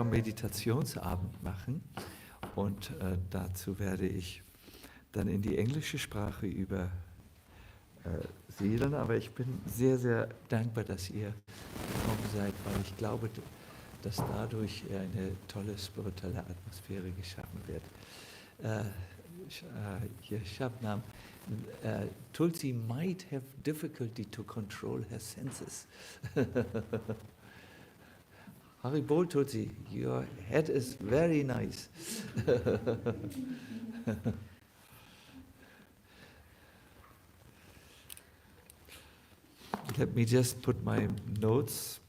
Gora-Meditationsabend machen und dazu werde ich dann in die englische Sprache übersiedeln, aber ich bin sehr, sehr dankbar, dass ihr gekommen seid, weil ich glaube, dass dadurch eine tolle spirituelle Atmosphäre geschaffen wird. Hier Shabnam, Tulsi might have difficulty to control her senses. Haribol Tulsi, your head is very nice. Let me just put my notes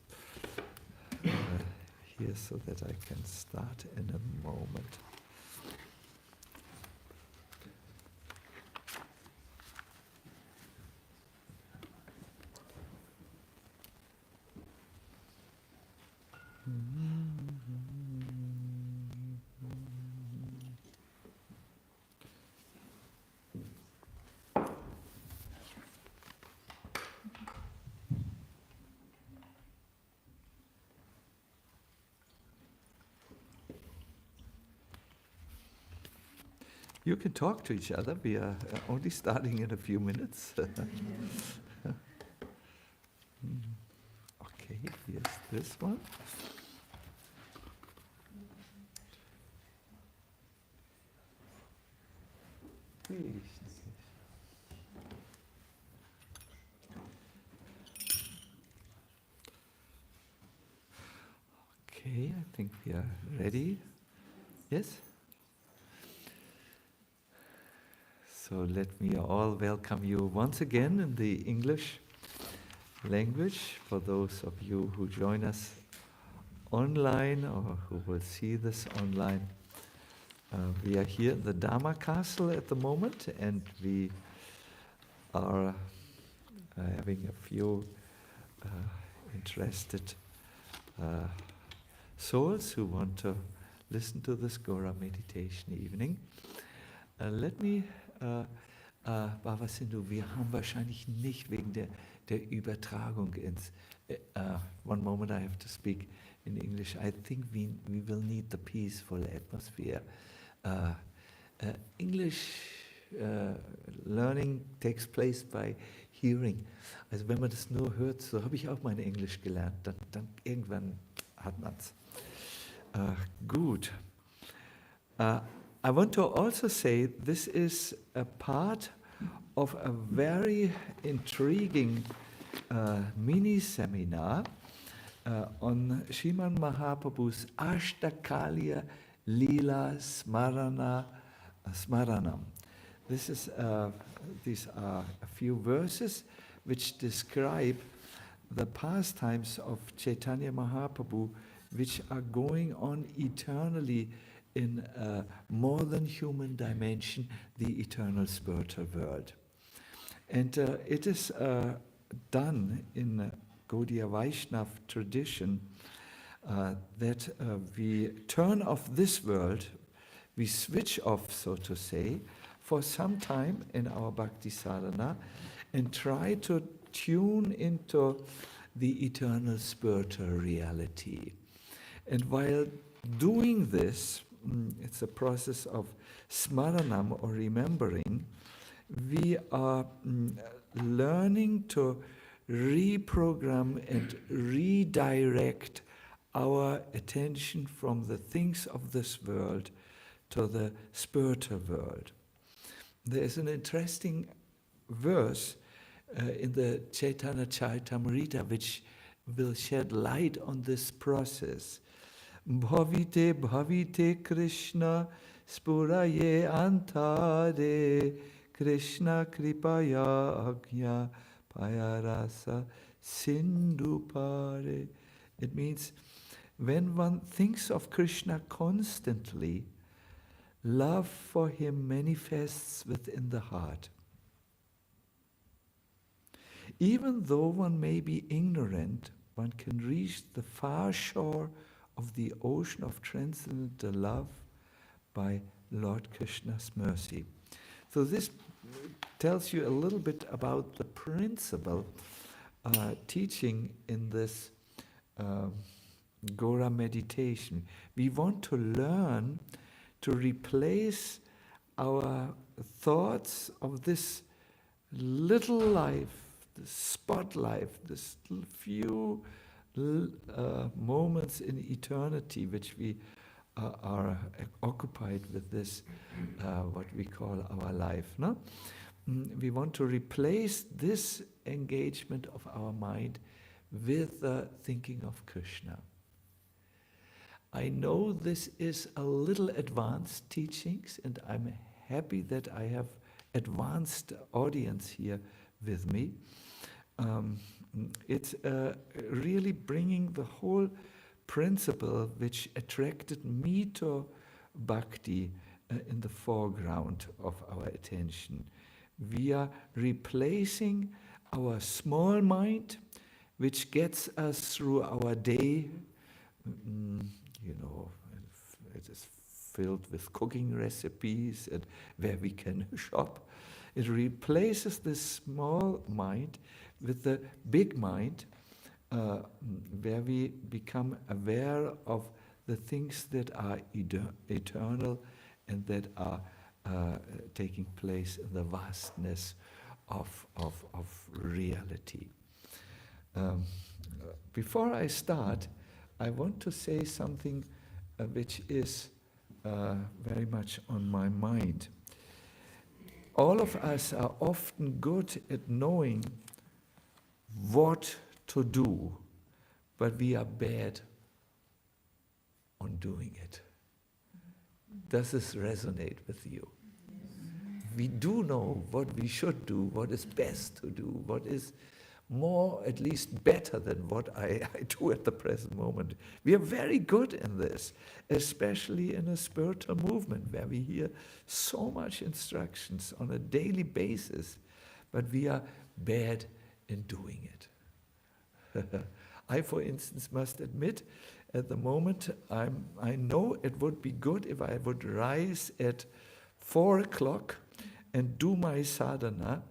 here so that I can start in a moment. You can talk to each other. We are only starting in a few minutes. Okay, here's this one. Okay, I think we are ready. Yes? So let me all welcome you once again in the English language. For those of you who join us online or who will see this online, we are here in the Dharma Castle at the moment, and we are having a few interested souls who want to listen to this Gaura meditation evening. Let me Baba Sindhu, wir haben wahrscheinlich nicht wegen der Übertragung ins... one moment I have to speak in English. I think we will need the peaceful atmosphere. English learning takes place by hearing. Also wenn man das nur hört, so habe ich auch mein Englisch gelernt, dann irgendwann hat man es. Gut. I want to also say this is a part of a very intriguing mini-seminar on Sriman Mahaprabhu's Ashtakaliya Leela Smaranam. These are a few verses which describe the pastimes of Chaitanya Mahaprabhu, which are going on eternally in a more than human dimension, the eternal spiritual world. And it is done in Gaudiya Vaishnava tradition that we turn off this world, we switch off, so to say, for some time in our bhakti sadhana and try to tune into the eternal spiritual reality. And while doing this, it's a process of smaranam or remembering, we are learning to reprogram and redirect our attention from the things of this world to the spiritual world. There is an interesting verse in the Chaitanya Charitamrita which will shed light on this process. Bhavite bhavite Krishna spuraye antare Krishna kripaya agnya payarasa sindupare. It means when one thinks of Krishna constantly, love for him manifests within the heart. Even though one may be ignorant, one can reach the far shore of the ocean of transcendental love by Lord Krishna's mercy. So this tells you a little bit about the principle teaching in this Gaura meditation. We want to learn to replace our thoughts of this little life, this spot life, this few moments in eternity which we are occupied with this, what we call our life. No? We want to replace this engagement of our mind with the thinking of Krishna. I know this is a little advanced teachings, and I'm happy that I have advanced audience here with me. It's really bringing the whole principle which attracted me to Bhakti in the foreground of our attention. We are replacing our small mind, which gets us through our day. It is filled with cooking recipes and where we can shop. It replaces this small mind with the big mind, where we become aware of the things that are eternal and that are taking place in the vastness of reality. Before I start, I want to say something which is very much on my mind. All of us are often good at knowing what to do, but we are bad on doing it. Does this resonate with you? We do know what we should do, what is best to do, what is more, at least better than what I do at the present moment. We are very good in this, especially in a spiritual movement where we hear so much instructions on a daily basis, but we are bad in doing it. I, for instance, must admit, at the moment, I know it would be good if I would rise at 4 o'clock and do my sadhana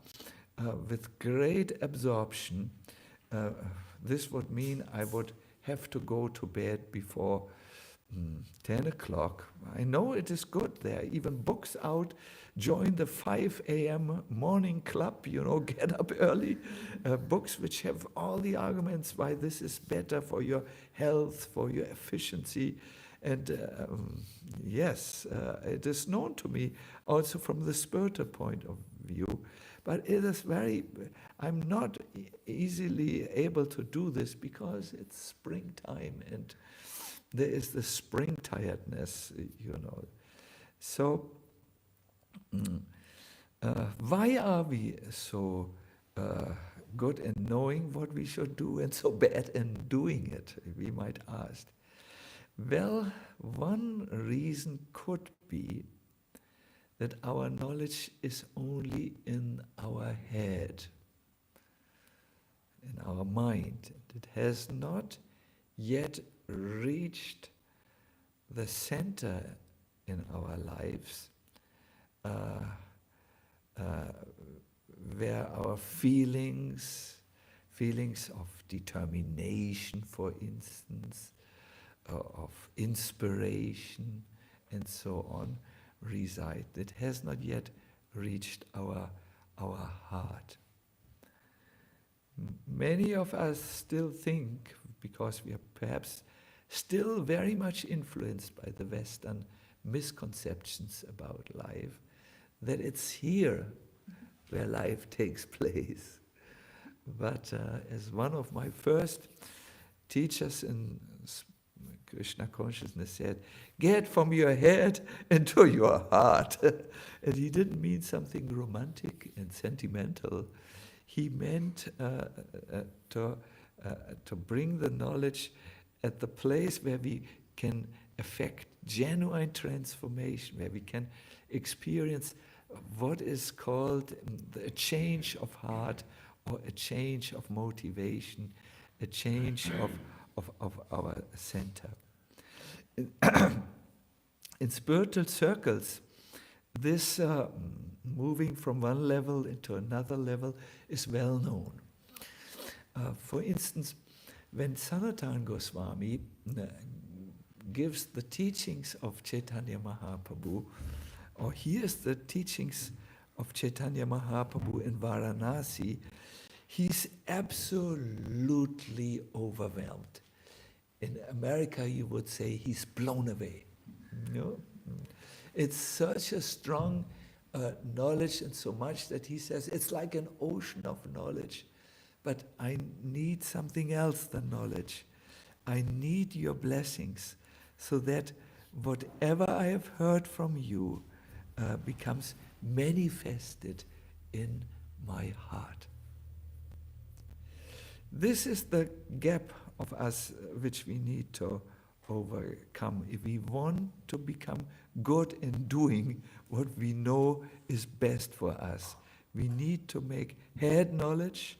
with great absorption. This would mean I would have to go to bed before 10 o'clock. I know it is good. There are even books out. Join the 5 a.m. morning club, get up early. Books which have all the arguments why this is better for your health, for your efficiency. And yes, it is known to me also from the spiritual point of view. But it is I'm not easily able to do this because it's springtime and there is the spring tiredness, So, why are we so good in knowing what we should do and so bad in doing it, we might ask? Well, one reason could be that our knowledge is only in our head, in our mind. It has not yet reached the center in our lives, where our feelings of determination, for instance, of inspiration, and so on, reside. It has not yet reached our heart. Many of us still think, because we are perhaps still very much influenced by the Western misconceptions about life, that it's here where life takes place. But as one of my first teachers in Krishna consciousness said, get from your head into your heart. And he didn't mean something romantic and sentimental. He meant to bring the knowledge at the place where we can effect genuine transformation, where we can experience what is called a change of heart, or a change of motivation, a change of our center. In spiritual circles, this moving from one level into another level is well known. For instance, when Sanatana Goswami gives the teachings of Chaitanya Mahaprabhu, or hears the teachings of Chaitanya Mahaprabhu in Varanasi, he's absolutely overwhelmed. In America, you would say he's blown away. You know? It's such a strong knowledge, and so much that he says it's like an ocean of knowledge. But I need something else than knowledge. I need your blessings, so that whatever I have heard from you becomes manifested in my heart. This is the gap of us which we need to overcome if we want to become good in doing what we know is best for us. We need to make head knowledge,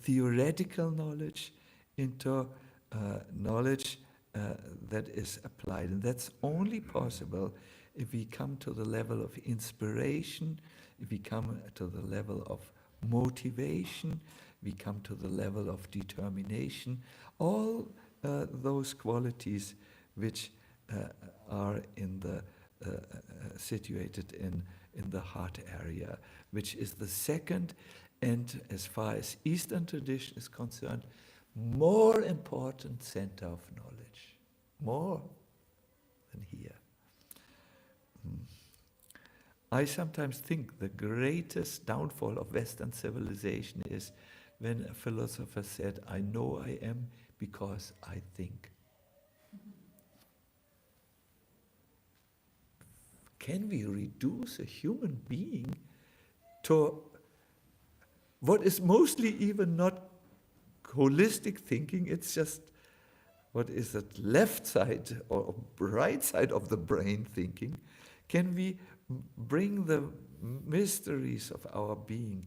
theoretical knowledge, into knowledge that is applied. And that's only possible if we come to the level of inspiration, if we come to the level of motivation, we come to the level of determination, all those qualities which are in the situated in the heart area, which is the second, and as far as Eastern tradition is concerned, more important center of knowledge, more than here. I sometimes think the greatest downfall of Western civilization is when a philosopher said, I know I am because I think. Can we reduce a human being to what is mostly even not holistic thinking? It's just, what is it, left side or right side of the brain thinking? Can we bring the mysteries of our being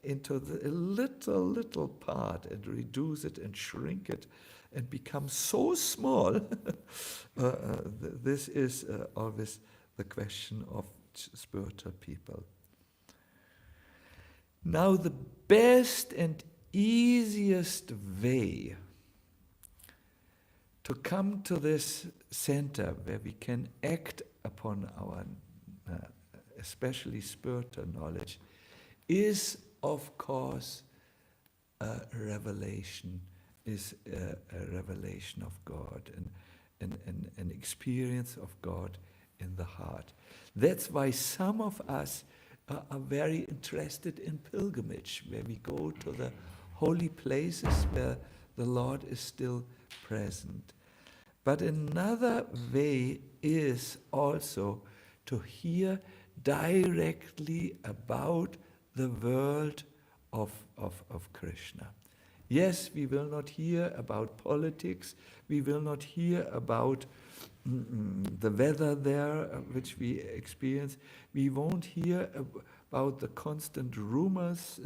into the little part and reduce it and shrink it and become so small? This is always the question of spiritual people. Now, the best and easiest way to come to this center where we can act upon our especially spiritual knowledge is, of course, a revelation, is a revelation of God, and an experience of God in the heart. That's why some of us are very interested in pilgrimage, where we go to the holy places where the Lord is still present. But another way is also to hear directly about the world of Krishna. Yes, we will not hear about politics, we will not hear about the weather there, which we experience. We won't hear about the constant rumors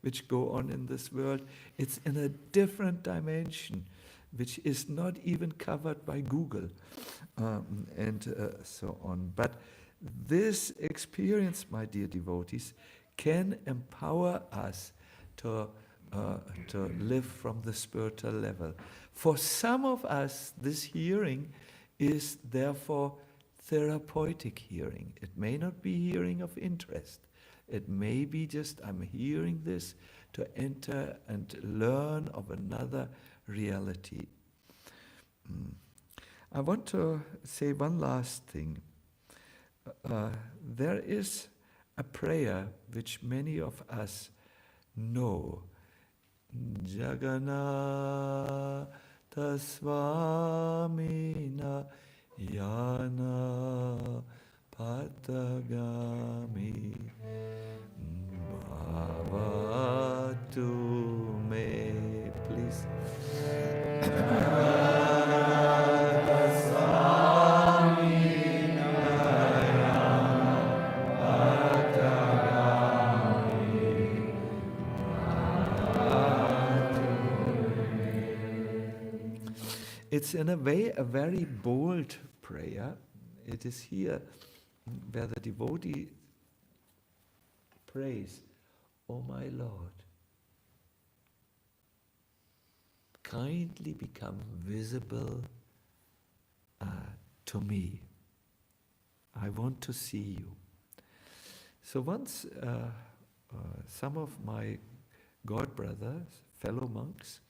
which go on in this world. It's in a different dimension, which is not even covered by Google, and so on. But this experience, my dear devotees, can empower us to live from the spiritual level. For some of us, this hearing is therefore therapeutic hearing. It may not be hearing of interest. It may be just, I'm hearing this to enter and learn of another reality. I want to say one last thing. There is a prayer which many of us know. Jagannath Swami Yana Patagami Bhavatu Me. Please. It's in a way a very bold prayer. It is here where the devotee prays, "O my Lord, kindly become visible to me. I want to see you. So once some of my God brothers, fellow monks,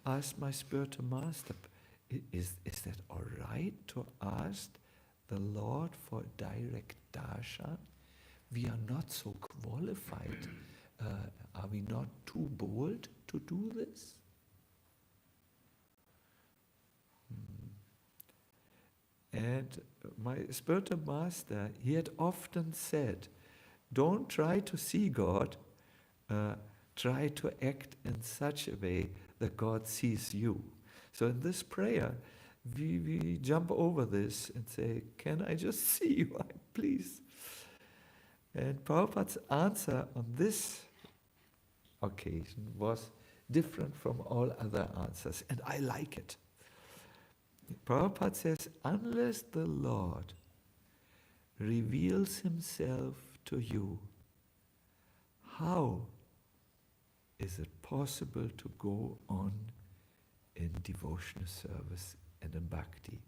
asked my spiritual master, is that all right to ask the Lord for direct darshan? We are not so qualified. Are we not too bold to do this? And my spiritual master, he had often said, don't try to see God, try to act in such a way that God sees you. So in this prayer, we jump over this and say, can I just see you, please? And Prabhupada's answer on this occasion was different from all other answers, and I like it. Prabhupada says, unless the Lord reveals himself to you, how is it possible to go on in devotional service and in bhakti?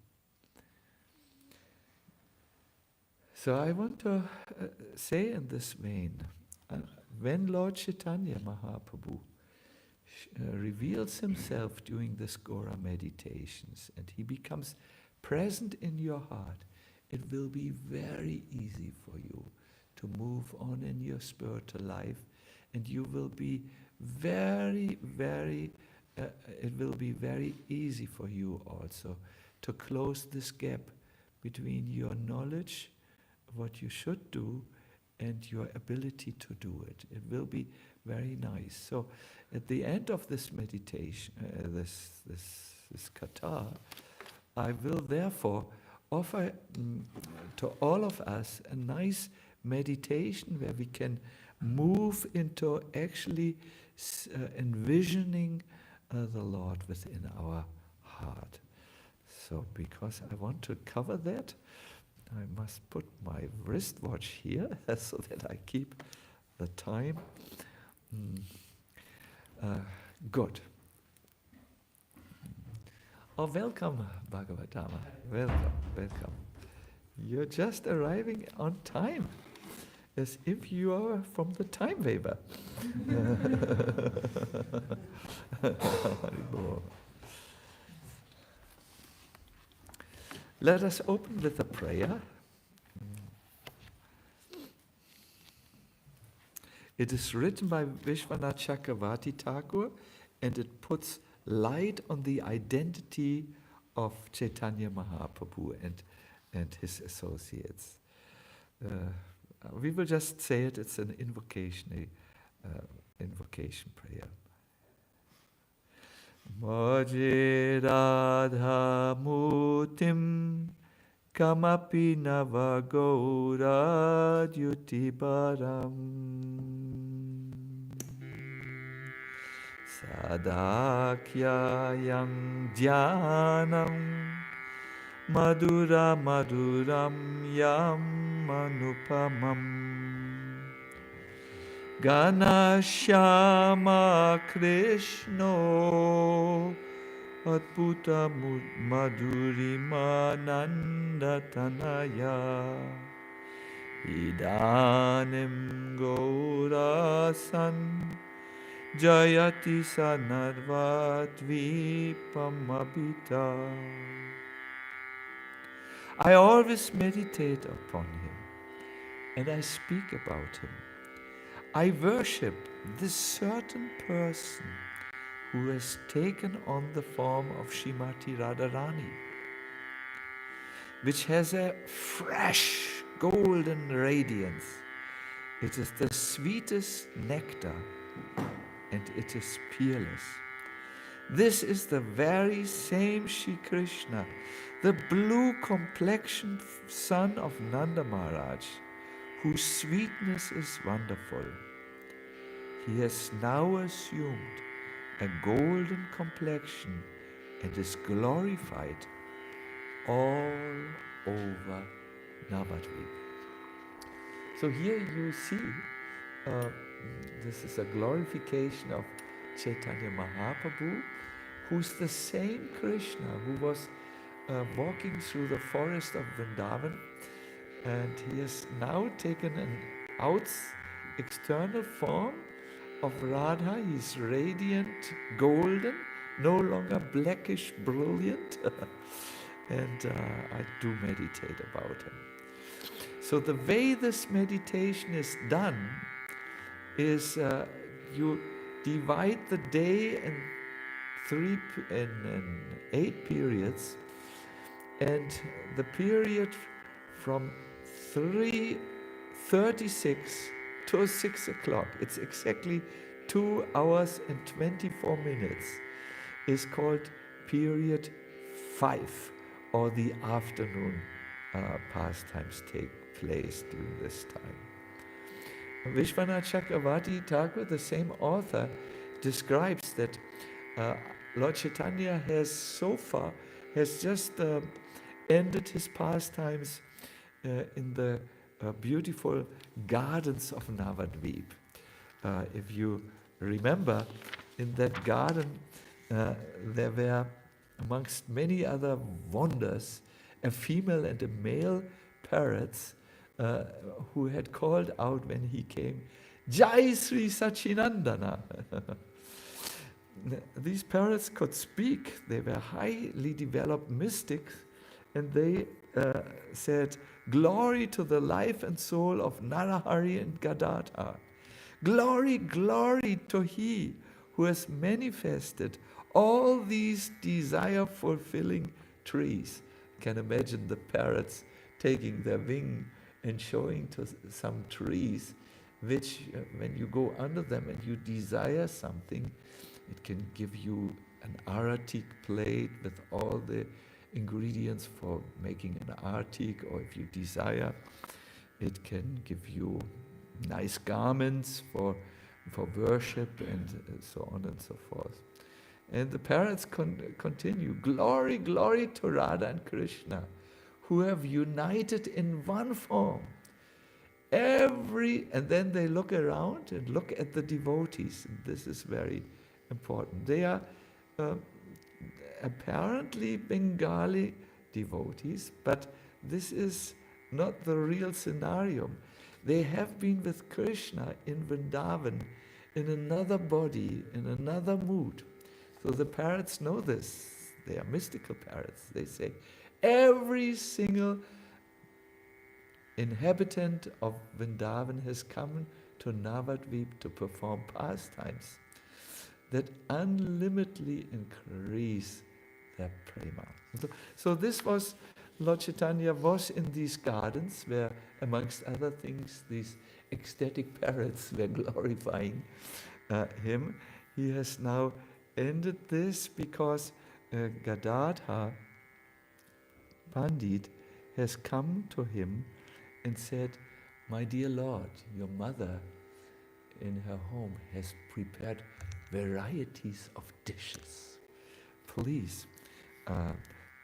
So I want to say in this vein, when Lord Chaitanya Mahaprabhu reveals himself during this Gaura meditations and he becomes present in your heart, it will be very easy for you to move on in your spiritual life, and you will be it will be very easy for you also to close this gap between your knowledge, what you should do, and your ability to do it. It will be very nice. So at the end of this meditation, this kata, I will therefore offer to all of us a nice meditation where we can move into actually envisioning the Lord within our heart. So because I want to cover that, I must put my wristwatch here so that I keep the time. Good. Oh, welcome, Bhagavatama. Welcome. You're just arriving on time, as if you are from the time waver. Let us open with a prayer. It is written by Vishwanath Chakravarti Thakur, and it puts light on the identity of Chaitanya Mahaprabhu and his associates. We will just say it, it's an invocation prayer. Maje Radha Mutim Kamapi Nava Gaura Dyutibaram Sadakya Yang Dhyanam Madura Maduram Yam Anupamam Ganashyama Krishno Adbhuta Madhurima Nandatanaya Idanim Gaurasan Jayati Sanadvatvipamabhita. I always meditate upon him and I speak about him. I worship this certain person who has taken on the form of Srimati Radharani, which has a fresh golden radiance. It is the sweetest nectar and it is peerless. This is the very same Shri Krishna, the blue-complexioned son of Nanda Maharaj, whose sweetness is wonderful. He has now assumed a golden complexion and is glorified all over Navadvipa. So here you see, this is a glorification of Chaitanya Mahaprabhu, who's the same Krishna who was walking through the forest of Vrindavan, and he has now taken an external form of Radha. He's radiant, golden, no longer blackish, brilliant. And I do meditate about him. So the way this meditation is done is you divide the day in 8 periods, and the period from 3:36 to 6 o'clock, it's exactly 2 hours and 24 minutes, is called period 5, or the afternoon pastimes take place during this time. Vishwanath Chakravarti Thakur, the same author, describes that Lord Chaitanya has just ended his pastimes in the beautiful gardens of Navadvipa. If you remember, in that garden there were, amongst many other wonders, a female and a male parrots who had called out when he came, "Jai Sri Sacinandana." These parrots could speak. They were highly developed mystics, and they said, "Glory to the life and soul of Narahari and Gadadhar. Glory, glory to He who has manifested all these desire-fulfilling trees." You can imagine the parrots taking their wing and showing to some trees, which when you go under them and you desire something, it can give you an aratik plate with all the ingredients for making an artik, or if you desire, it can give you nice garments for worship, and so on and so forth. And the parrots continue, "Glory, glory to Radha and Krishna, who have united in one form. And then they look around and look at the devotees. And this is very important. They are apparently Bengali devotees, but this is not the real scenario. They have been with Krishna in Vrindavan, in another body, in another mood. So the parrots know this. They are mystical parrots. They say, every single inhabitant of Vrindavan has come to Navadvipa to perform pastimes that unlimitedly increase their prema. So this was, Lord Chaitanya was in these gardens where, amongst other things, these ecstatic parrots were glorifying him. He has now ended this because Gadadhar Pandit has come to him and said, "My dear Lord, your mother in her home has prepared varieties of dishes. Please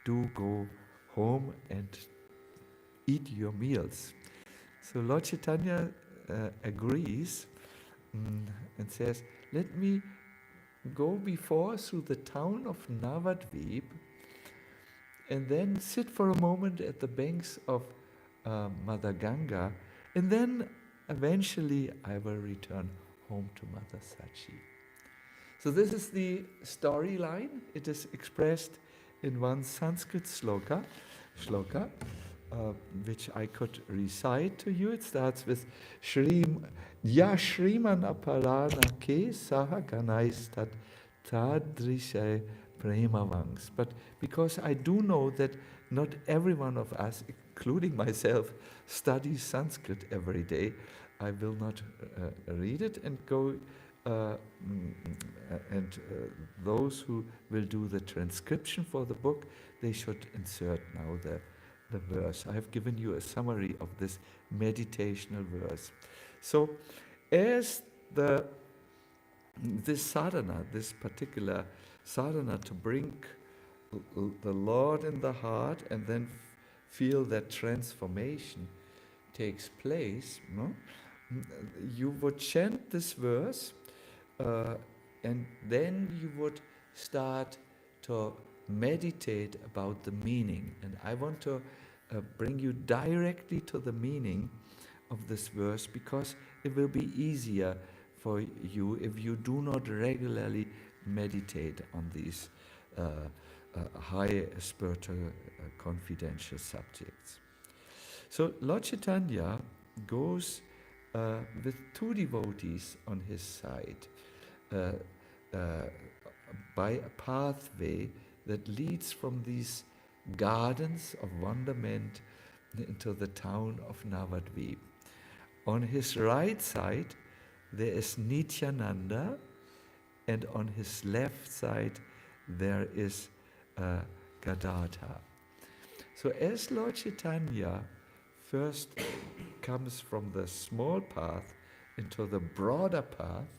do go home and eat your meals." So Lord Chaitanya agrees and says, "Let me go before through the town of Navadvipa and then sit for a moment at the banks of Mother Ganga, and then eventually I will return home to Mother Sachi." So this is the storyline. It is expressed in one Sanskrit shloka, which I could recite to you. It starts with Ya Shriman Aparana Ke Saha Ganaistat Tadrishay Premavangs. But because I do know that not every one of us, including myself, studies Sanskrit every day, I will not read it and go. Those who will do the transcription for the book, they should insert now the verse. I have given you a summary of this meditational verse. So, as this sadhana, this particular sadhana to bring the Lord in the heart and then feel that transformation takes place, no? You would chant this verse and then you would start to meditate about the meaning. And I want to bring you directly to the meaning of this verse, because it will be easier for you if you do not regularly meditate on these high spiritual confidential subjects. So Lord Chaitanya goes with two devotees on his side by a pathway that leads from these gardens of wonderment into the town of Navadvipa. On his right side there is Nityananda, and on his left side there is Gadadhar. So as Lord Chaitanya first comes from the small path into the broader path,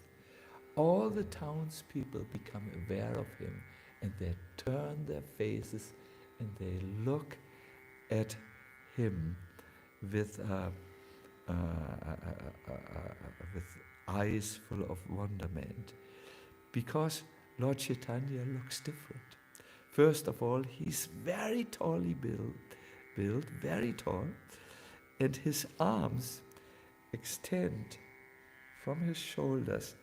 all the townspeople become aware of him, and they turn their faces and they look at him with eyes full of wonderment, because Lord Chaitanya looks different. First of all, he's very tallly built, very tall, and his arms extend from his shoulders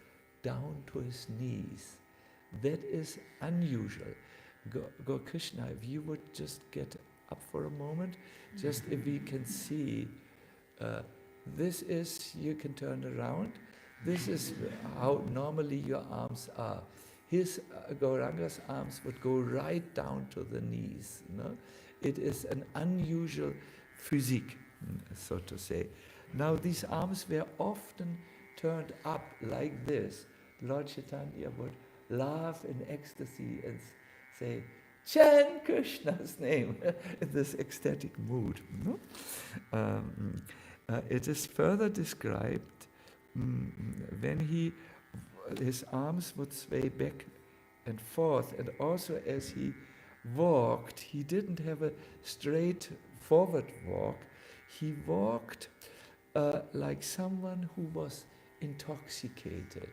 down to his knees. That is unusual. Gaura Krishna, if you would just get up for a moment, just if we can see, this is, you can turn around, this is how normally your arms are. His Gauranga's arms would go right down to the knees. No? It is an unusual physique, so to say. Now these arms were often turned up like this. Lord Chaitanya would laugh in ecstasy and say, chant Krishna's name, in this ecstatic mood. No? It is further described when his arms would sway back and forth, and also as he walked, he didn't have a straight forward walk. He walked like someone who was intoxicated.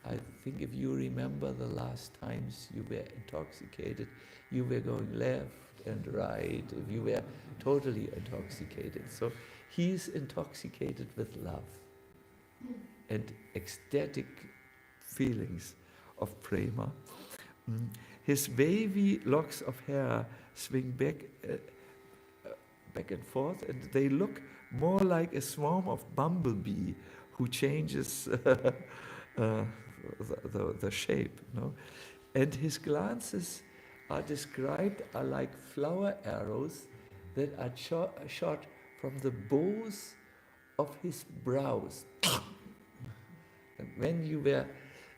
I think if you remember the last times you were intoxicated, you were going left and right, if you were totally intoxicated. So he's intoxicated with love and ecstatic feelings of prema. His wavy locks of hair swing back and forth, and they look more like a swarm of bumblebee who changes the shape. No? And his glances are described are like flower arrows that are shot from the bows of his brows. And when you were,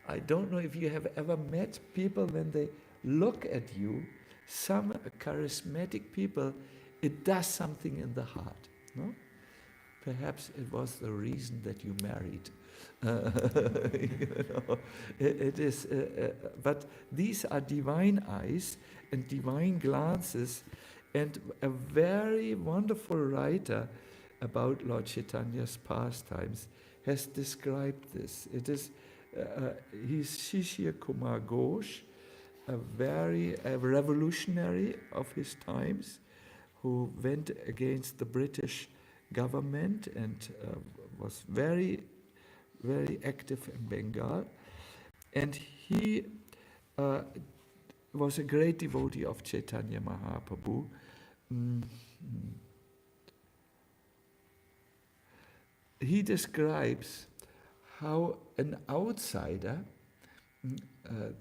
I don't know if you have ever met people when they look at you, some charismatic people, it does something in the heart. No? Perhaps it was the reason that you married. It is, but these are divine eyes and divine glances, and a very wonderful writer about Lord Chaitanya's pastimes has described this. It is, he's Shishya Kumar Ghosh, a revolutionary of his times, who went against the British government and was very, very active in Bengal. And he was a great devotee of Chaitanya Mahaprabhu. He describes how an outsider,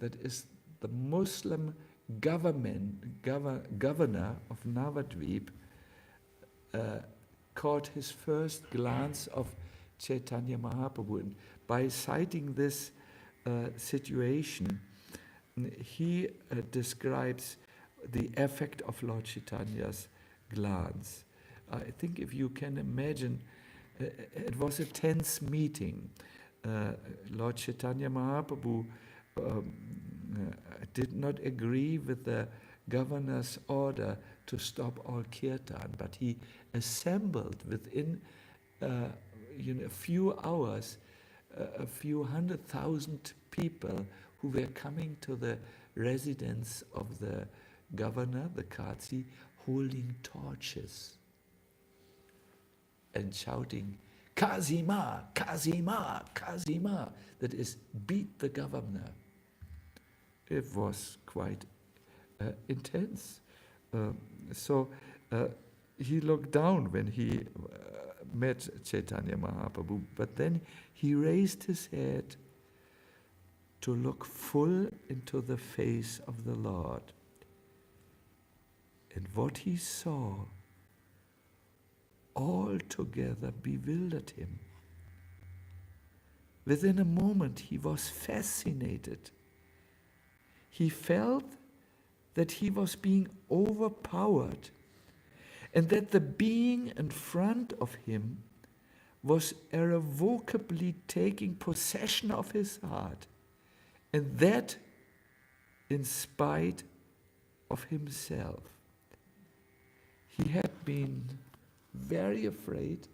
that is the Muslim governor of Navadvipa, caught his first glance of Chaitanya Mahaprabhu. And by citing this situation, he describes the effect of Lord Chaitanya's glance. I think if you can imagine, it was a tense meeting. Lord Chaitanya Mahaprabhu did not agree with the governor's order to stop all kirtan, but he assembled within a few hours a few 100,000 people who were coming to the residence of the governor, the Kazi, holding torches and shouting, Kazima, Kazima, Kazima, that is, beat the governor. It was quite intense. So he looked down when he met Chaitanya Mahaprabhu, but then he raised his head to look full into the face of the Lord. And what he saw altogether bewildered him. Within a moment he was fascinated. He felt that he was being overpowered and that the being in front of him was irrevocably taking possession of his heart, and that in spite of himself. He had been very afraid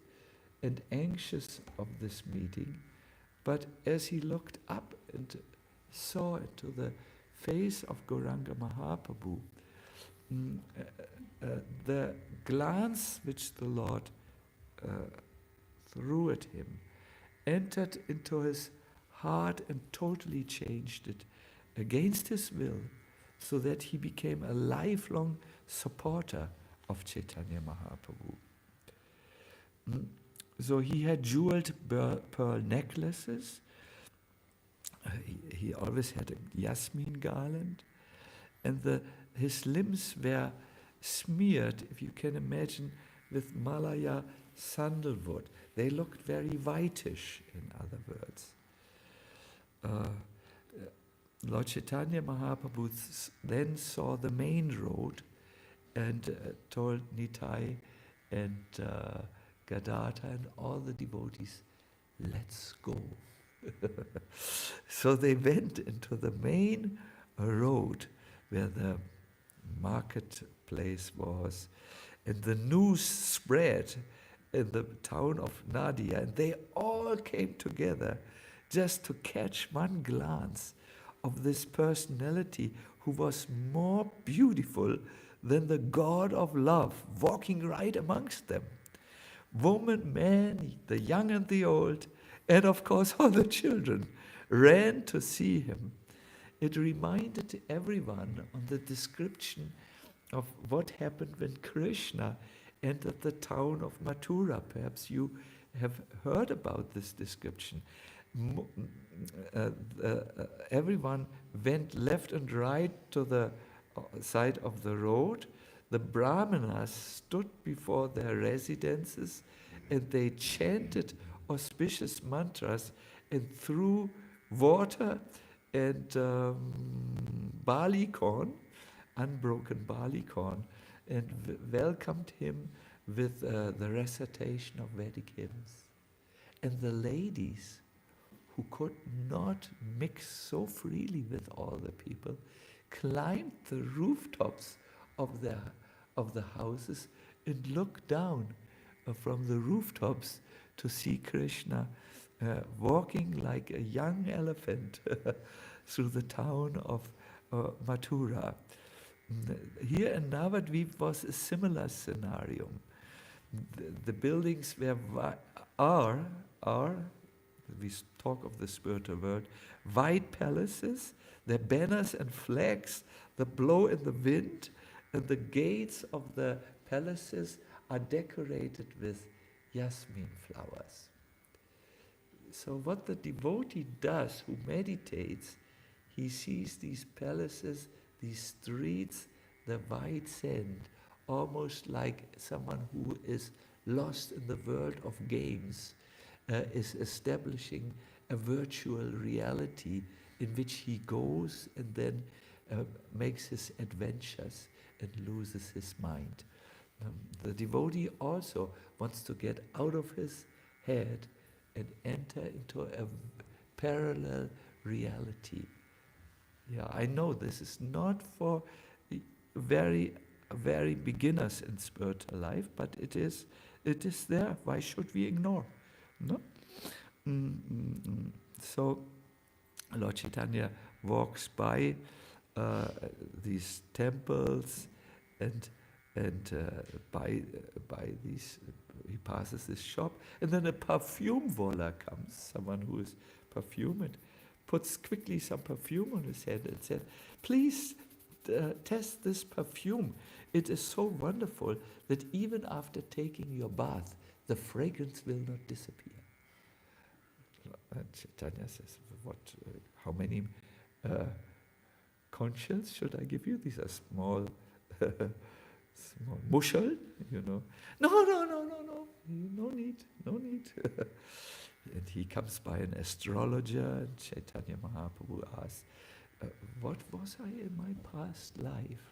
and anxious of this meeting, but as he looked up and saw into the face of Gauranga Mahaprabhu, the glance which the Lord threw at him entered into his heart and totally changed it against his will, so that he became a lifelong supporter of Chaitanya Mahaprabhu. So he had jeweled pearl necklaces. He always had a jasmine garland, and his limbs were smeared, if you can imagine, with Malaya sandalwood. They looked very whitish, in other words. Lord Chaitanya Mahaprabhu then saw the main road and told Nitai and Gadadhar and all the devotees, let's go. So they went into the main road where the marketplace was, and the news spread in the town of Nadia, and they all came together just to catch one glance of this personality who was more beautiful than the God of love walking right amongst them. Woman, man, the young and the old, and of course all the children ran to see him. It reminded everyone on the description of what happened when Krishna entered the town of Mathura. Perhaps you have heard about this description. Everyone went left and right to the side of the road. The Brahmanas stood before their residences and they chanted auspicious mantras and threw water and barley corn, unbroken barley corn, and welcomed him with the recitation of Vedic hymns. And the ladies, who could not mix so freely with all the people, climbed the rooftops of the houses and looked down from the rooftops to see Krishna walking like a young elephant through the town of Mathura. Here in Navadvipa was a similar scenario. The buildings are, we talk of the spiritual world, white palaces, their banners and flags that blow in the wind, and the gates of the palaces are decorated with jasmine flowers. So what the devotee does, who meditates, he sees these palaces, these streets, the white sand, almost like someone who is lost in the world of games, is establishing a virtual reality in which he goes and then makes his adventures and loses his mind. The devotee also wants to get out of his head and enter into a parallel reality. Yeah, I know this is not for very beginners in spiritual life, but it is there. Why should we ignore? No? So Lord Chaitanya walks by these temples, and by these, he passes this shop, and then a perfume walla comes, someone who is perfume, and puts quickly some perfume on his head and said, "Please test this perfume. It is so wonderful that even after taking your bath, the fragrance will not disappear." And Chaitanya says, "What? How many conchs should I give you? These are small, small mushal, you know." No need. And he comes by an astrologer, and Chaitanya Mahaprabhu asks, "What was I in my past life?"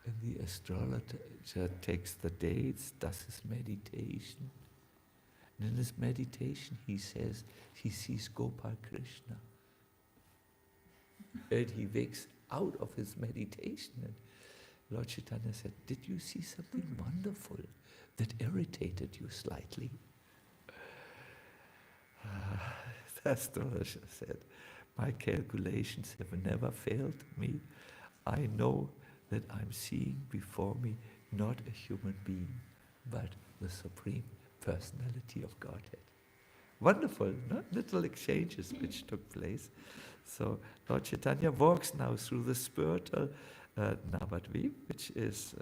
And the astrologer takes the dates, does his meditation. And in his meditation he says he sees Gopal Krishna. And he wakes out of his meditation. And Lord Chaitanya said, "Did you see something wonderful that irritated you slightly?" The astrologer said, "My calculations have never failed me. I know that I'm seeing before me not a human being, but the Supreme Personality of Godhead." Wonderful, no? Little exchanges which took place. So Lord Chaitanya walks now through the spiritual Navadvipa, which is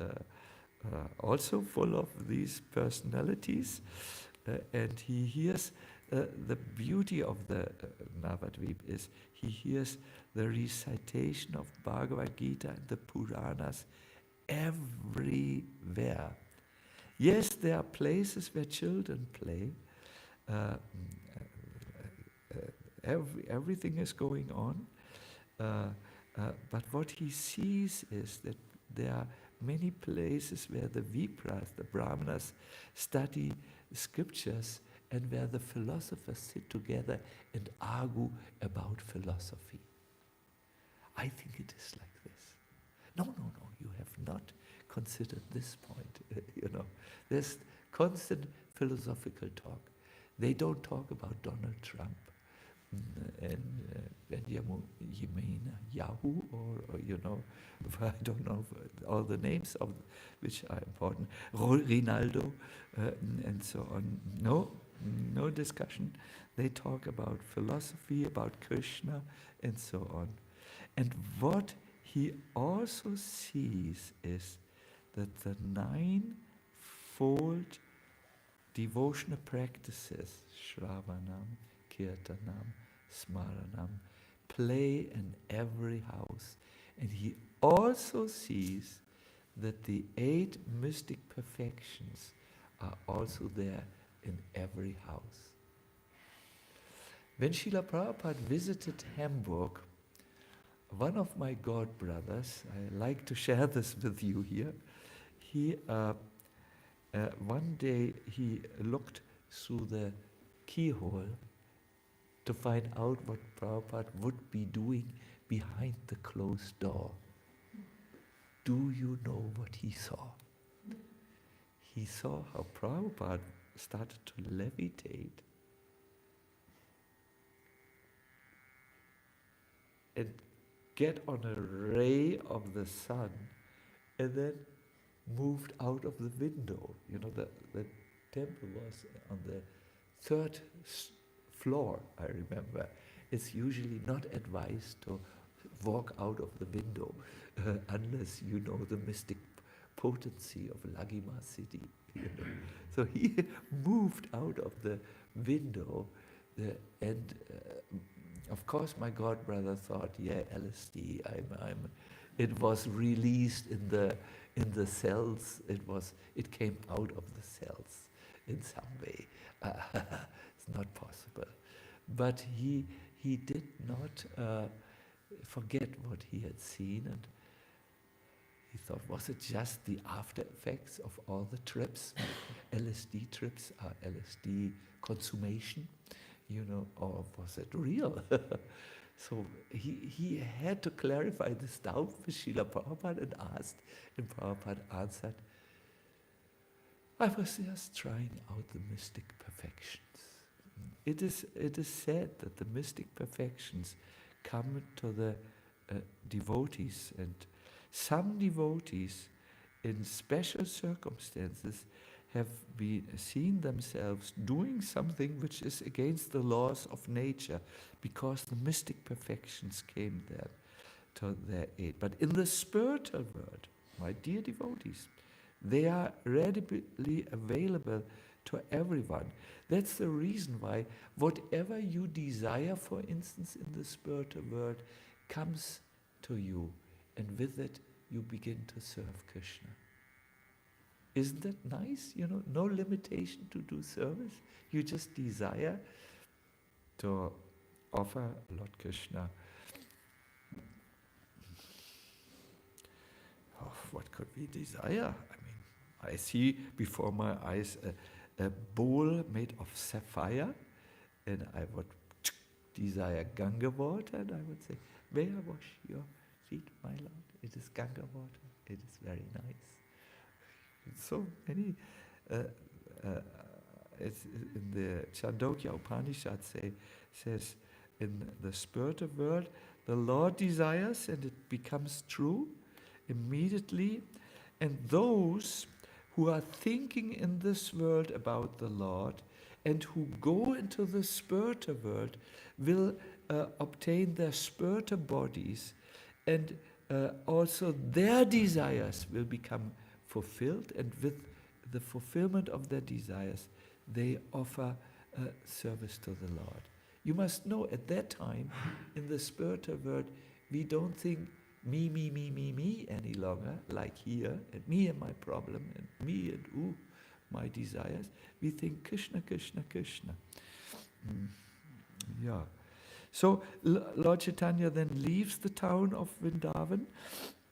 also full of these personalities, and he hears the beauty of the Navadvipa is he hears the recitation of Bhagavad Gita and the Puranas everywhere. Yes, there are places where children play. Everything is going on. But what he sees is that there are many places where the Vipras, the Brahmanas, study scriptures, and where the philosophers sit together and argue about philosophy. I think it is like this. No, you have not considered this point. There's constant philosophical talk. They don't talk about Donald Trump and Benjamin Yahoo, or I don't know all the names of which are important. Rinaldo and so on. No discussion. They talk about philosophy, about Krishna, and so on. And what he also sees is that the ninefold devotional practices, Shravanam, Kirtanam, Smaranam, play in every house. And he also sees that the 8 mystic perfections are also there in every house. When Srila Prabhupada visited Hamburg, one of my god brothers, I like to share this with you here, he one day he looked through the keyhole to find out what Prabhupada would be doing behind the closed door. Do you know what he saw? He saw how Prabhupada started to levitate and get on a ray of the sun and then moved out of the window. The temple was on the 3rd floor, I remember. It's usually not advised to walk out of the window unless you know the mystic potency of Lagima city. So he moved out of the window, and of course my god brother thought, yeah, LSD. It was released in the cells. It came out of the cells in some way. It's not possible. But he did not forget what he had seen, and he thought, was it just the after effects of all the trips? LSD trips are LSD consummation, or was it real? So he had to clarify this doubt with Srila Prabhupada and asked, and Prabhupada answered, I was just trying out the mystic perfections. It is said that the mystic perfections come to the devotees, and some devotees in special circumstances have been seen themselves doing something which is against the laws of nature, because the mystic perfections came there to their aid. But in the spiritual world, my dear devotees, they are readily available to everyone. That's the reason why whatever you desire, for instance, in the spiritual world, comes to you, and with it you begin to serve Krishna. Isn't that nice? No limitation to do service. You just desire to offer Lord Krishna. Oh, what could we desire? I see before my eyes a bowl made of sapphire, and I would desire Ganga water, and I would say, may I wash your feet, my Lord? It is Ganga water. It is very nice. So many, it's in the Chandogya Upanishad says, in the spiritual world, the Lord desires and it becomes true immediately, and those who are thinking in this world about the Lord and who go into the spiritual world will obtain their spiritual bodies, and also their desires will become fulfilled, and with the fulfillment of their desires, they offer service to the Lord. You must know, at that time, in the spiritual world, we don't think me any longer, like here, and me and my problem, and me and my desires. We think Krishna, Krishna, Krishna. Yeah. So Lord Chaitanya then leaves the town of Vrindavan,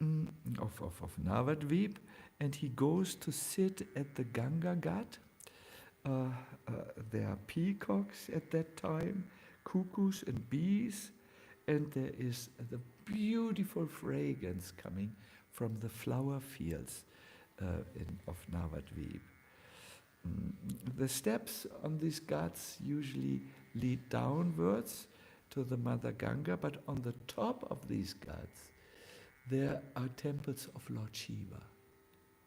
of Navadvipa, and he goes to sit at the Ganga Ghat. There are peacocks at that time, cuckoos and bees, and there is the beautiful fragrance coming from the flower fields of Navadvipa. The steps on these ghats usually lead downwards to the Mother Ganga, but on the top of these ghats there are temples of Lord Shiva,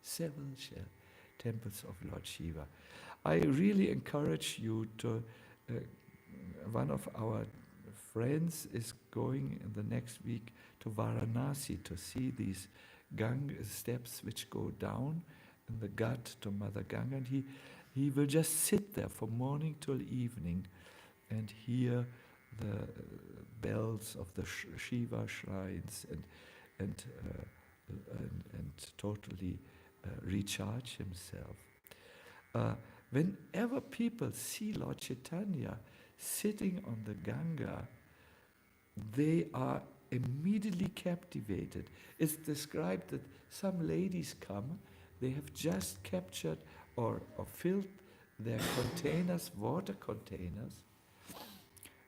several temples of Lord Shiva. I really encourage you to, one of our friends is going in the next week to Varanasi to see these Ganga steps which go down in the Ghat to Mother Ganga, and he will just sit there from morning till evening and hear the bells of the Shiva shrines and totally recharge himself. Whenever people see Lord Chaitanya sitting on the Ganga, they are immediately captivated. It's described that some ladies come, they have just captured or filled their containers, water containers,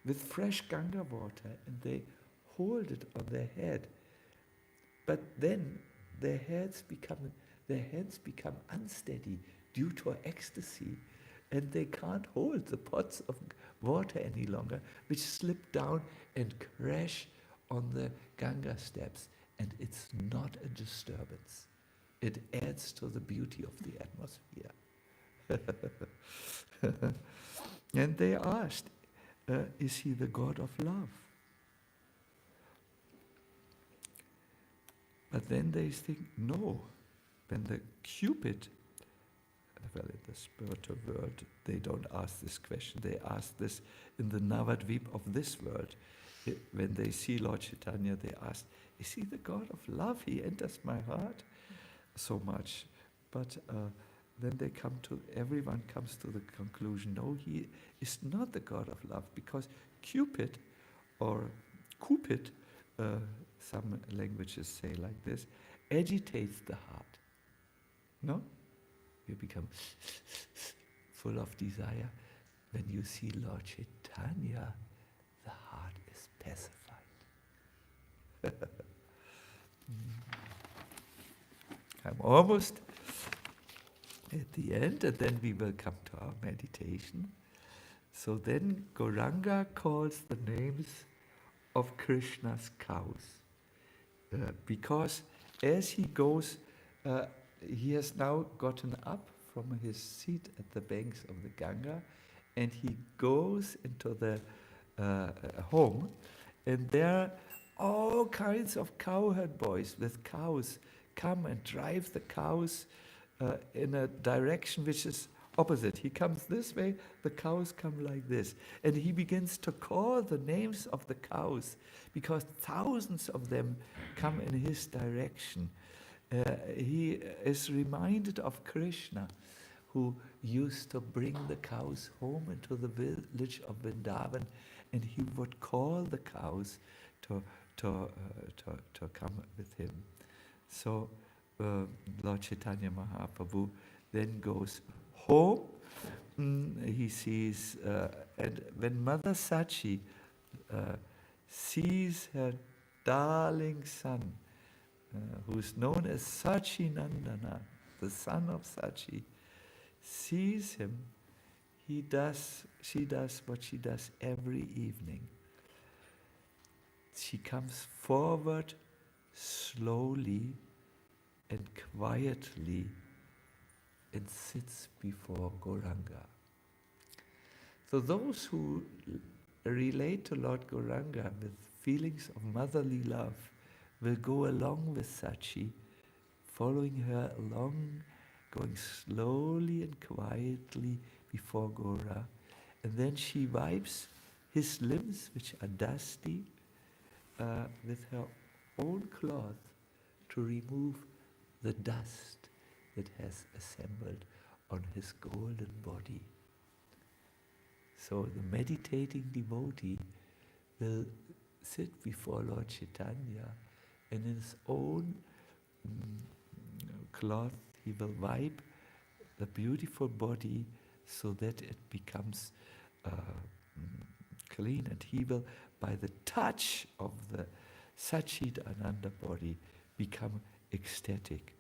with fresh Ganga water, and they hold it on their head. But then their hands become unsteady due to ecstasy, and they can't hold the pots of water any longer, which slip down and crash on the Ganga steps, and it's not a disturbance. It adds to the beauty of the atmosphere. And they asked, is he the God of love? But then they think, no. When the Cupid, well, in the spiritual world, they don't ask this question. They ask this in the Navadvipa of this world. When they see Lord Chaitanya, they ask, is he the God of love? He enters my heart so much. But then everyone comes to the conclusion, no, he is not the God of love, because Cupid, or Cupid, some languages say like this, agitates the heart. No? You become full of desire. When you see Lord Chaitanya, the heart is pacified. I'm almost at the end, and then we will come to our meditation. So then Gauranga calls the names of Krishna's cows. because as he goes, he has now gotten up from his seat at the banks of the Ganga, and he goes into the home, and there all kinds of cowherd boys with cows come and drive the cows in a direction which is opposite. He comes this way, the cows come like this. And he begins to call the names of the cows because thousands of them come in his direction. He is reminded of Krishna, who used to bring the cows home into the village of Vrindavan, and he would call the cows to come with him. So Lord Chaitanya Mahaprabhu then goes home. He sees, and when Mother Sachi sees her darling son, who's known as Sacinandana, the son of Sachi, sees him, she does what she does every evening. She comes forward slowly and quietly and sits before Gauranga. So those who relate to Lord Gauranga with feelings of motherly love will go along with Sachi, following her along, going slowly and quietly before Gaura. And then she wipes his limbs, which are dusty, with her own cloth to remove the dust that has assembled on his golden body. So the meditating devotee will sit before Lord Chaitanya, and in his own cloth he will wipe the beautiful body so that it becomes clean, and he will, by the touch of the Sachit Ananda body, become ecstatic.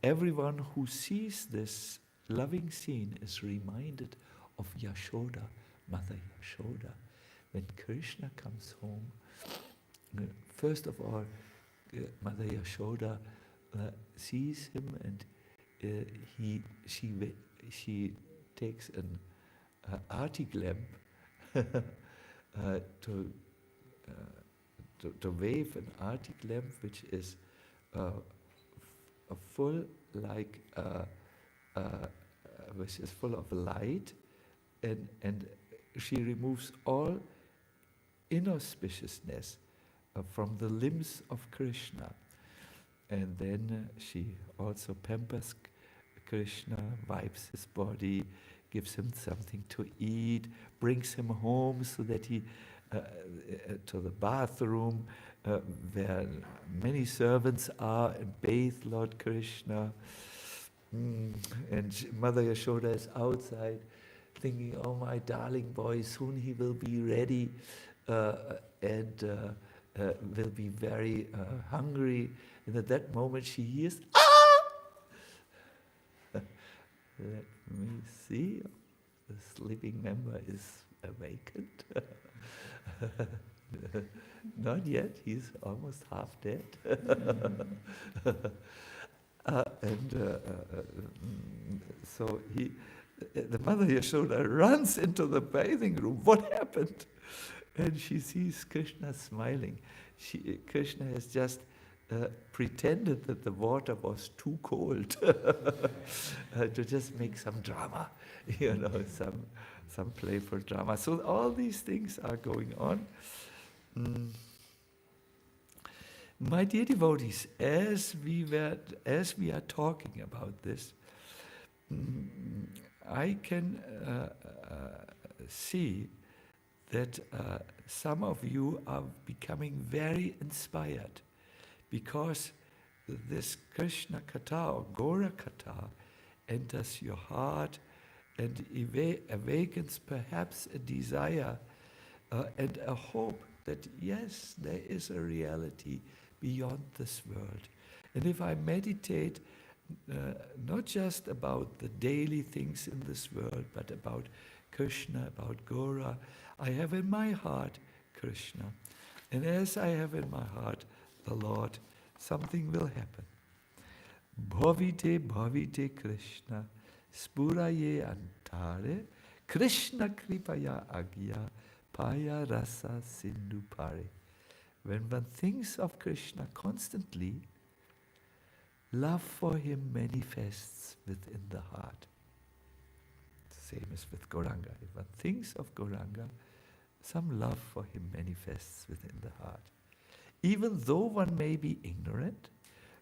Everyone who sees this loving scene is reminded of Yashoda, Mother Yashoda. When Krishna comes home, first of all, Mother Yashoda sees him, and she takes an arctic lamp to wave an arctic lamp, which is which is full of light, and she removes all inauspiciousness from the limbs of Krishna. And then she also pampers Krishna, wipes his body, gives him something to eat, brings him home so that he to the bathroom where many servants are, and bathe Lord Krishna. And Mother Yashoda is outside thinking, oh my darling boy, soon he will be ready and will be very hungry. And at that moment she hears, ah! Let me see, the sleeping member is awakened. Not yet, he's almost half dead. So the Mother Yashoda runs into the bathing room. What happened? And she sees Krishna smiling. Krishna has just pretended that the water was too cold to just make some drama, some playful drama. So all these things are going on. My dear devotees, as we are talking about this, I can see that some of you are becoming very inspired, because this Krishna Katha or Gaura Katha enters your heart and awakens perhaps a desire and a hope that yes, there is a reality beyond this world. And if I meditate not just about the daily things in this world, but about Krishna, about Gaura, I have in my heart Krishna. And as I have in my heart the Lord, something will happen. Bhavite bhavite Krishna, spuraye antare, Krishna kripaya agya, paya rasa sindhu pare. When one thinks of Krishna constantly, love for him manifests within the heart. Same as with Gauranga. If one thinks of Gauranga, some love for him manifests within the heart. Even though one may be ignorant,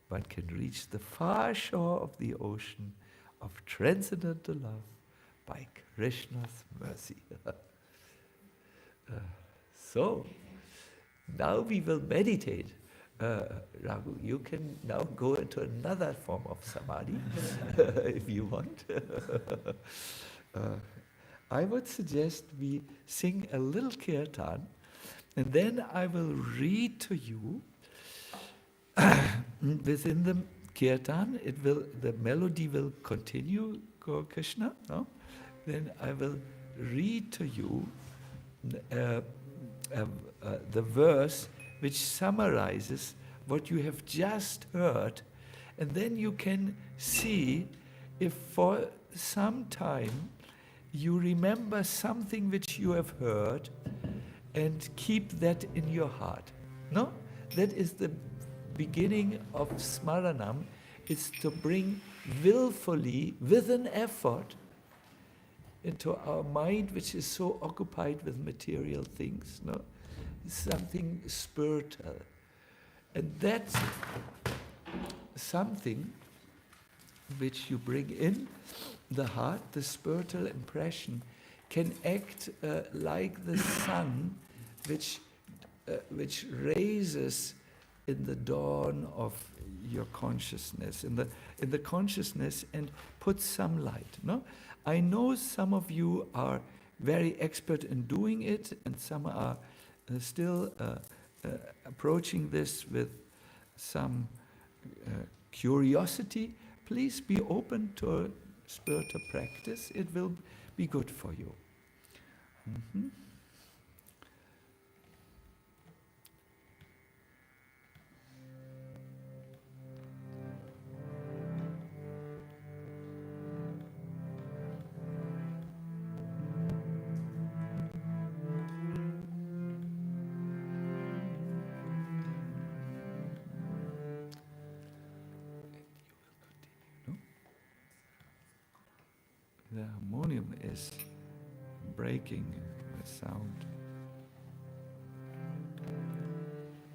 one can reach the far shore of the ocean of transcendental love by Krishna's mercy. So, now we will meditate. Raghu, you can now go into another form of samadhi if you want. I would suggest we sing a little kirtan, and then I will read to you. Within the kirtan, the melody will continue, Gaur Krishna. No? Then I will read to you the verse which summarizes what you have just heard, and then you can see if for some time you remember something which you have heard and keep that in your heart. No? That is the beginning of smaranam. It's to bring willfully, with an effort, into our mind which is so occupied with material things, no? Something spiritual. And that's something which you bring in the heart, the spiritual impression, can act like the sun which raises in the dawn of your consciousness, in the consciousness, and puts some light. No? I know some of you are very expert in doing it, and some are still approaching this with some curiosity. Please be open to a spiritual practice. It will be good for you. Mm-hmm. The harmonium is breaking the sound.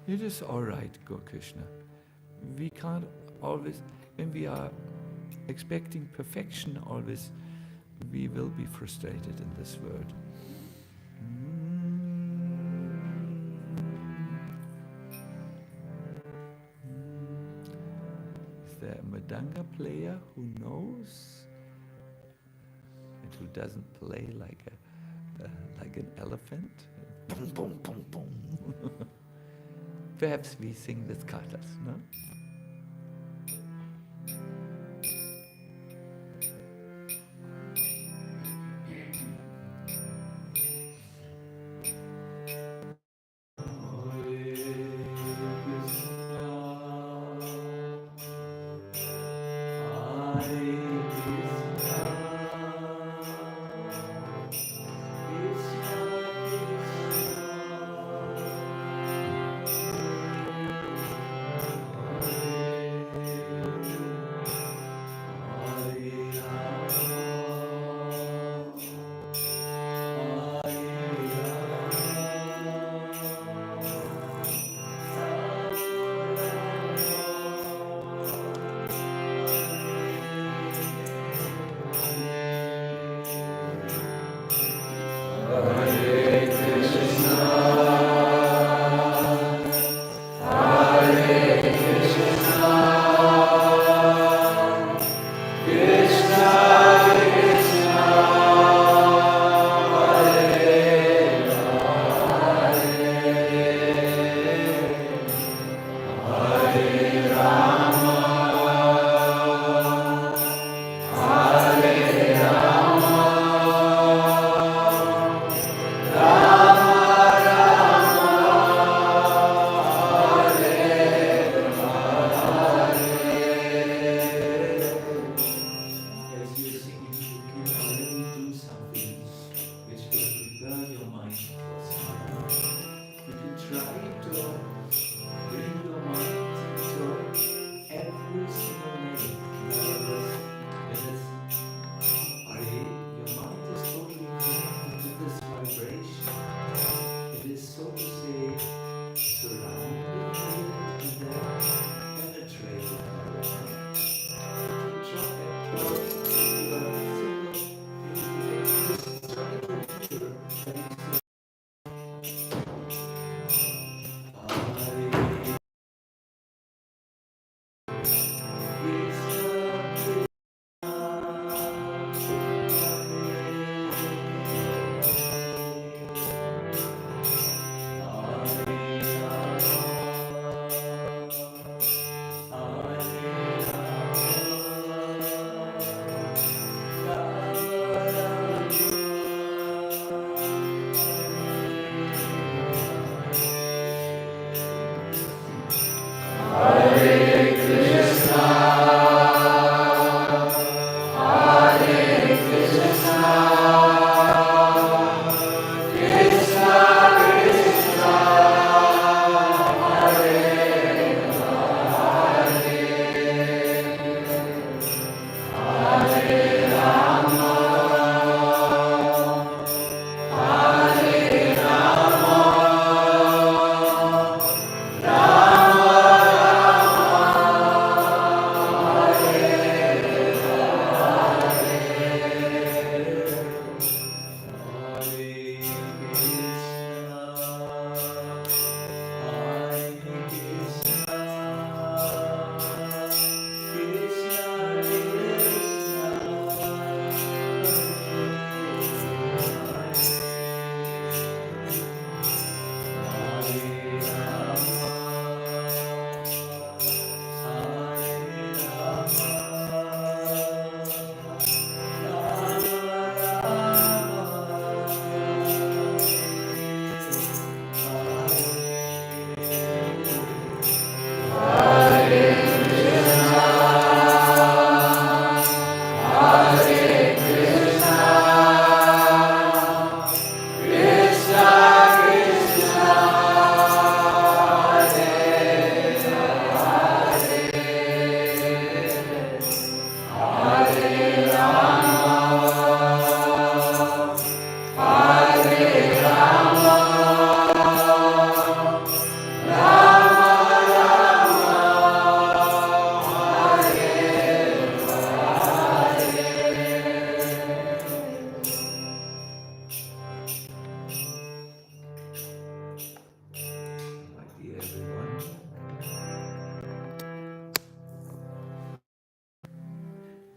It is all right, Gaur Krishna. We can't always, when we are expecting perfection always, we will be frustrated in this world. Is there a Madanga player who knows? Who doesn't play like an elephant? Boom, boom, boom, boom. Perhaps we sing with katas, no?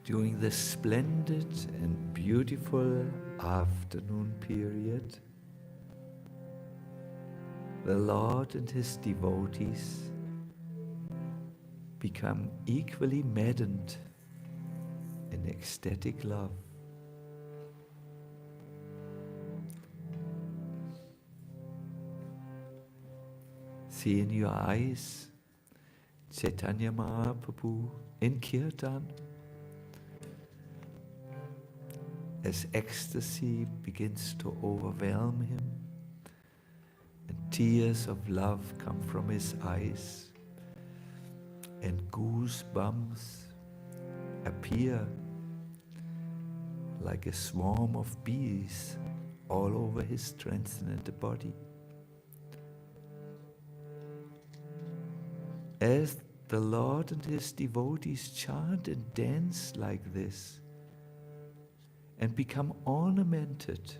during the splendid and beautiful afternoon period, the Lord and his devotees become equally maddened in ecstatic love. See in your eyes Chaitanya Mahaprabhu in kirtan as ecstasy begins to overwhelm him and tears of love come from his eyes and goosebumps appear like a swarm of bees all over his transcendental body. As the Lord and his devotees chant and dance like this and become ornamented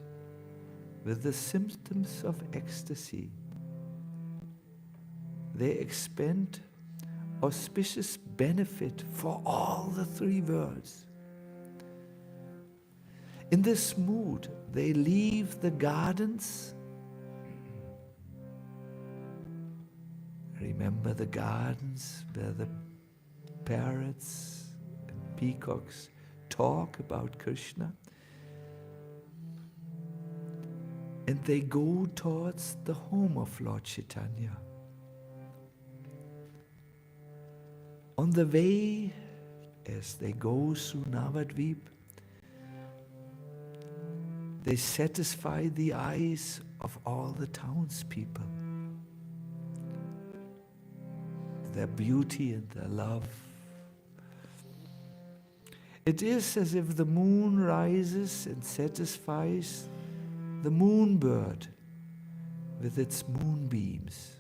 with the symptoms of ecstasy, they expend auspicious benefit for all the three worlds. In this mood, they leave the gardens. Remember the gardens where the parrots and peacocks talk about Krishna? And they go towards the home of Lord Chaitanya. On the way, as they go through Navadvipa, they satisfy the eyes of all the townspeople. Their beauty and their love. It is as if the moon rises and satisfies the moonbird with its moonbeams.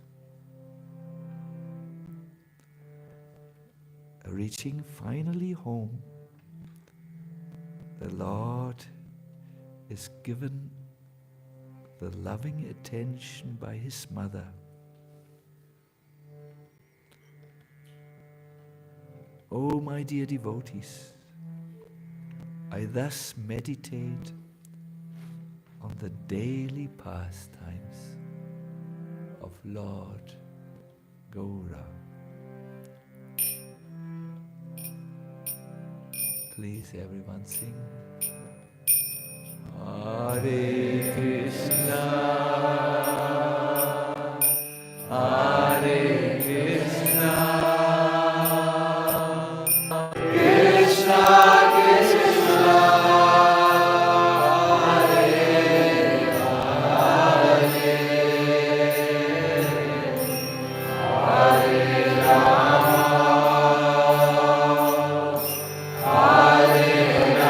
Reaching finally home, the Lord is given the loving attention by his mother. Oh, my dear devotees, I thus meditate on the daily pastimes of Lord Gaura. Please, everyone sing. Hare Krishna, Hare Krishna, Krishna Krishna, Hare Hare, Hare Rama, Hare Rama,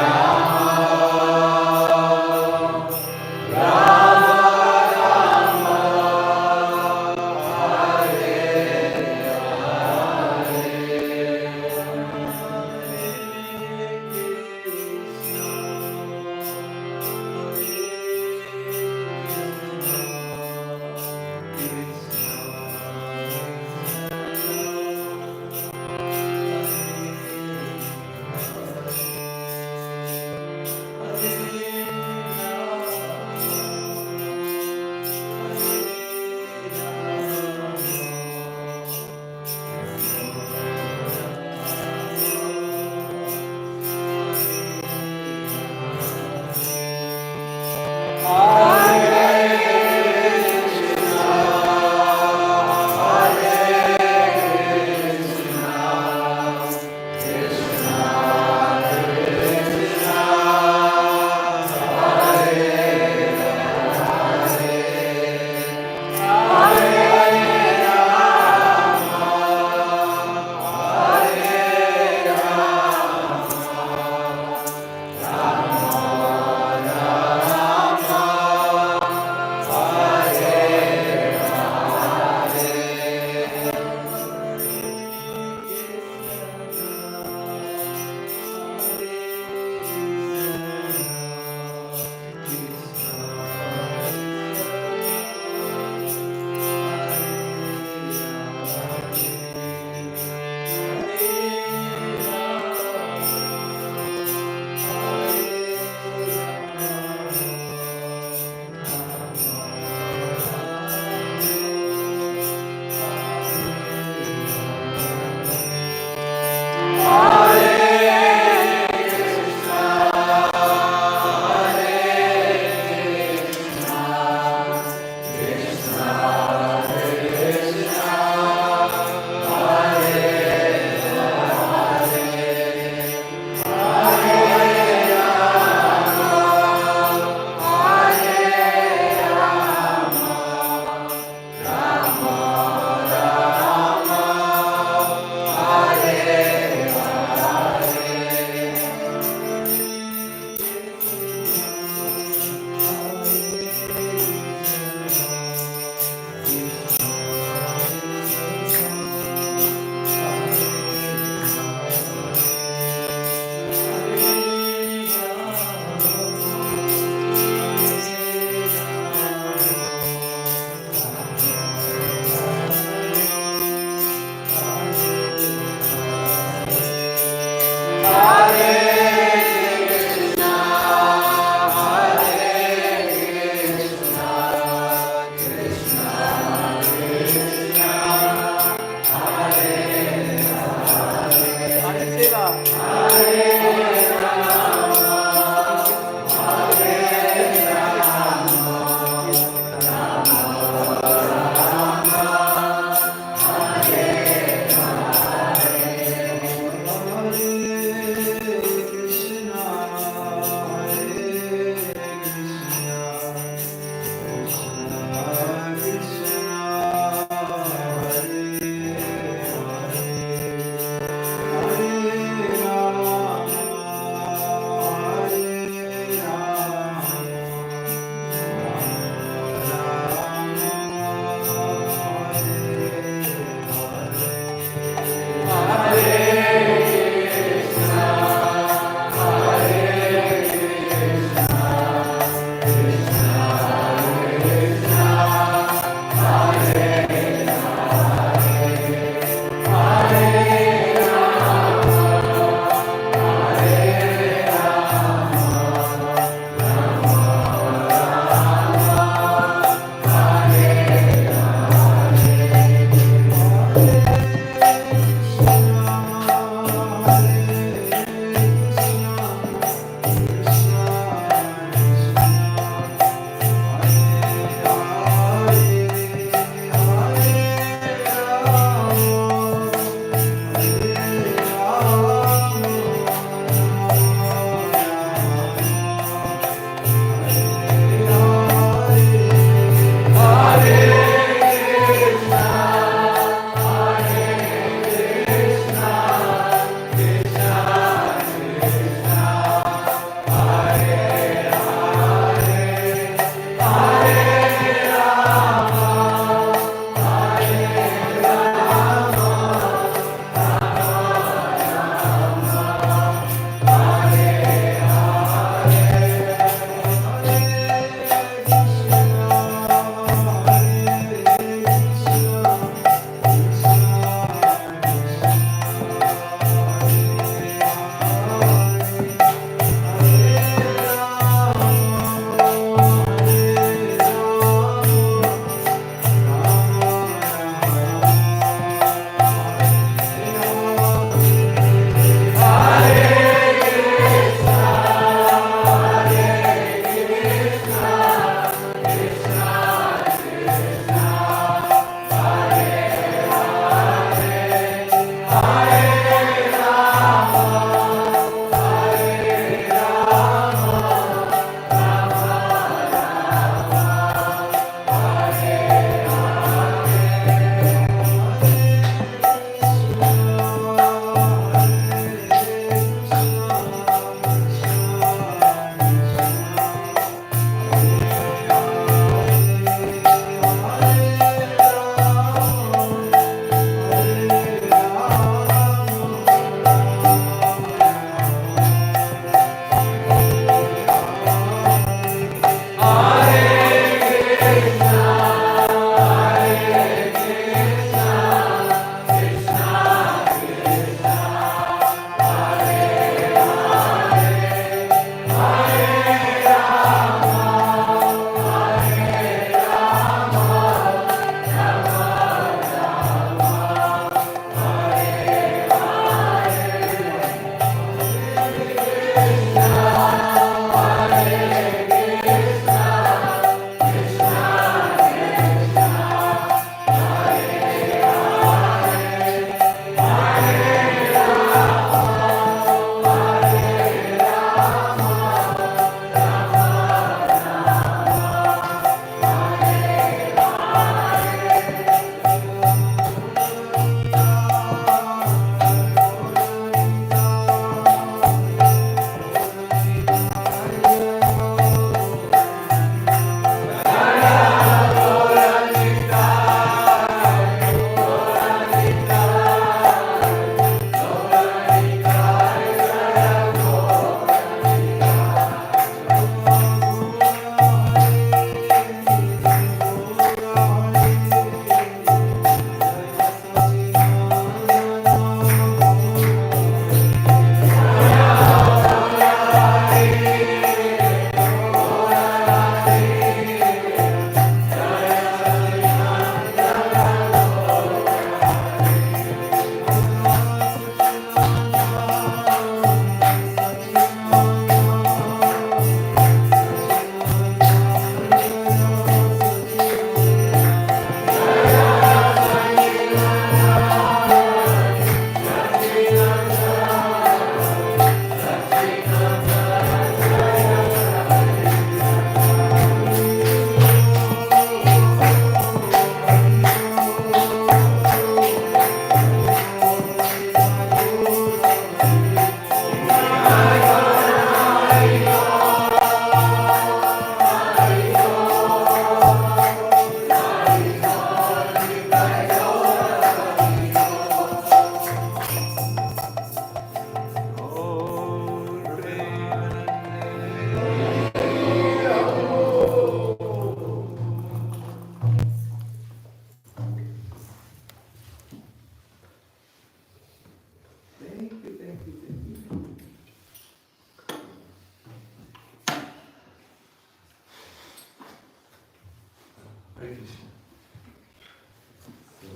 Hare Krishna.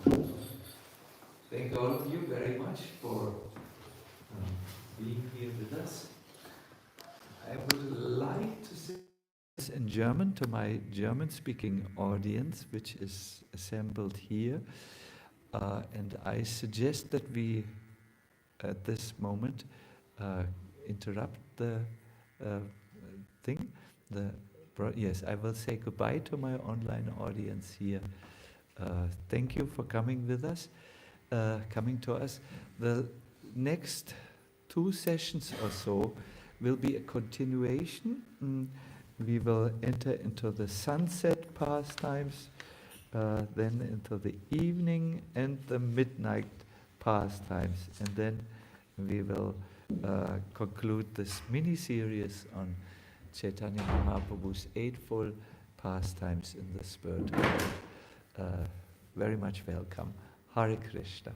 So, thank all of you very much for being here with us. I would like to say this in German to my German-speaking audience, which is assembled here. And I suggest that we, at this moment, interrupt the thing. Yes, I will say goodbye to my online audience here. Thank you for coming with us, coming to us. The next 2 sessions or so will be a continuation. We will enter into the sunset pastimes, then into the evening and the midnight pastimes, and then we will conclude this mini-series on Chaitanya Mahaprabhu's Eightfold Pastimes in the Spirit. Very much welcome. Hare Krishna.